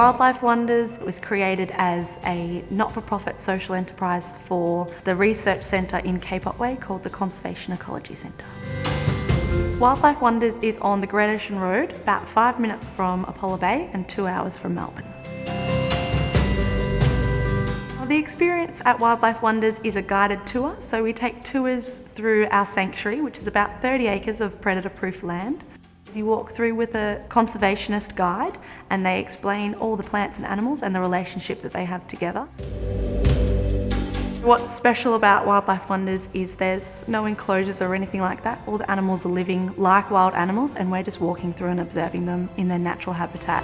Wildlife Wonders was created as a not-for-profit social enterprise for the research centre in Cape Otway called the Conservation Ecology Centre. Wildlife Wonders is on the Great Ocean Road, about 5 minutes from Apollo Bay and 2 hours from Melbourne. The experience at Wildlife Wonders is a guided tour, so we take tours through our sanctuary, which is about 30 acres of predator-proof land. You walk through with a conservationist guide and they explain all the plants and animals and the relationship that they have together. What's special about Wildlife Wonders is there's no enclosures or anything like that. All the animals are living like wild animals and we're just walking through and observing them in their natural habitat.